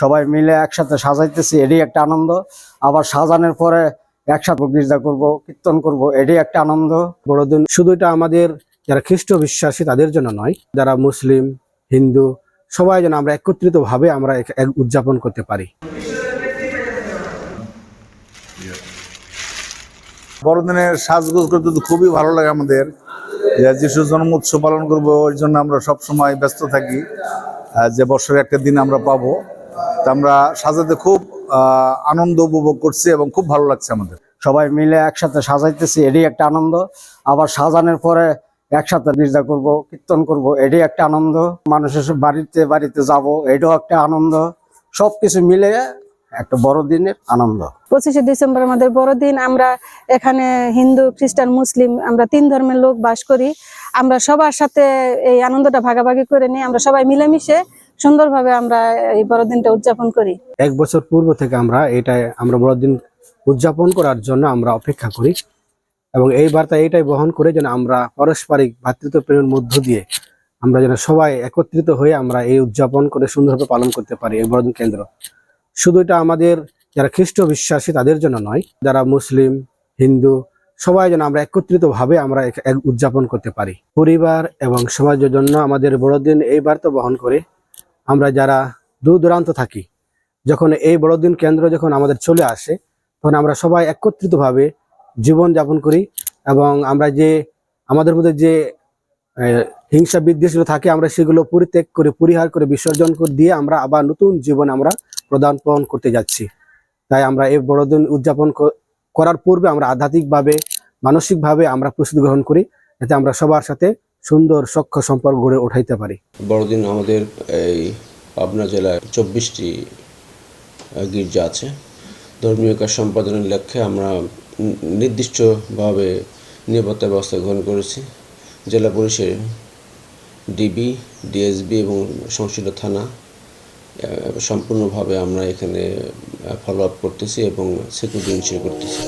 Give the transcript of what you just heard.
সবাই মিলে একসাথে সাজাইতেছি, এটাই একটা আনন্দ। আবার সাজানোর পরে একসাথে গির্জা করব, কীর্তন করব, এটাই একটা আনন্দ। বড়দিন শুধু এটা আমাদের যারা খ্রিস্ট বিশ্বাসী তাদের জন্য নয়, যারা মুসলিম, হিন্দু সবাই যেন আমরা একত্রিত ভাবে আমরা উদযাপন করতে পারি। বড়দিনের সাজগোজ করতে তো খুবই ভালো লাগে আমাদের। যিশু জন্ম উৎসব পালন করবো, ওই জন্য আমরা সবসময় ব্যস্ত থাকি যে বছরে একটা দিন আমরা পাবো। তা আমরা সাজাতে খুব আনন্দ উপভোগ করছি এবং খুব ভালো লাগছে আমাদের। সবাই মিলে একসাথে সাজাইতেছি, এটাই একটা আনন্দ। আবার সাজানোর পরে একসাথে গির্জা করব, কীর্তন করব, এটাই একটা আনন্দ। মানুষের বাড়িতে বাড়িতে যাব, এটাও একটা আনন্দ। সবকিছু মিলে একটা বড়দিনের আনন্দ। 25শে ডিসেম্বর আমাদের বড়দিন। আমরা এখানে হিন্দু, খ্রিস্টান, মুসলিম আমরা 3 ধর্মের লোক বাস করি। আমরা সবার সাথে এই আনন্দটা ভাগাভাগি করে নিই। আমরা সবাই মিলেমিশে সুন্দরভাবে আমরা এই বড়দিনটা উদযাপন করি। 1 বছর পূর্ব থেকে আমরা বড়দিন উদযাপন করার জন্য আমরা অপেক্ষা করি এবং এই বার্তা এইটাই বহন করে যেন আমরা পারস্পরিক ভ্রাতৃত্ব প্রেমের মধ্য দিয়ে আমরা যেন সবাই একত্রিত হয়ে আমরা এই উদযাপন করে সুন্দরভাবে পালন করতে পারি। এই বড়দিন কেন্দ্র শুধু এটা আমাদের যারা খ্রিস্ট বিশ্বাসী তাদের জন্য নয়, যারা মুসলিম, হিন্দু সবাই যেন আমরা একত্রিত ভাবে আমরা উদযাপন করতে পারি। পরিবার এবং সমাজের জন্য আমাদের বড়দিন এই বার্তা বহন করে আমরা যারা দূর দূরান্ত থাকি, যখন এই বড়দিন কেন্দ্র যখন আমাদের চলে আসে, তখন আমরা সবাই একত্রিত ভাবে জীবন যাপন করি এবং আমরা যে আমাদের মধ্যে যে হিংসা বিদ্বেষগুলো থাকে আমরা সেগুলো পরিত্যাগ করে, পরিহার করে, বিসর্জন করে দিয়ে আমরা আবার নতুন জীবন আমরা প্রদান করতে যাচ্ছি। তাই আমরা এই বড়দিন উদযাপন করার পূর্বে আমরা আধ্যাত্মিকভাবে, মানসিকভাবে আমরা প্রস্তুতি গ্রহণ করি, যাতে আমরা সবার সাথে সুন্দর সখ্য সম্পর্ক গড়ে উঠাইতে পারি। বড়দিন আমাদের এই পাবনা জেলায় 24টি গির্জা আছে। ধর্মীয় কাজ সম্পাদনের লক্ষ্যে আমরা নির্দিষ্টভাবে নিরাপত্তা ব্যবস্থা গ্রহণ করেছি। জেলা পুলিশের ডিবি, ডিএসবি এবং সংশ্লিষ্ট থানা সম্পূর্ণভাবে আমরা এখানে ফলো আপ করতেছি এবং সিকিউরিটি এনশিওর করতেছি।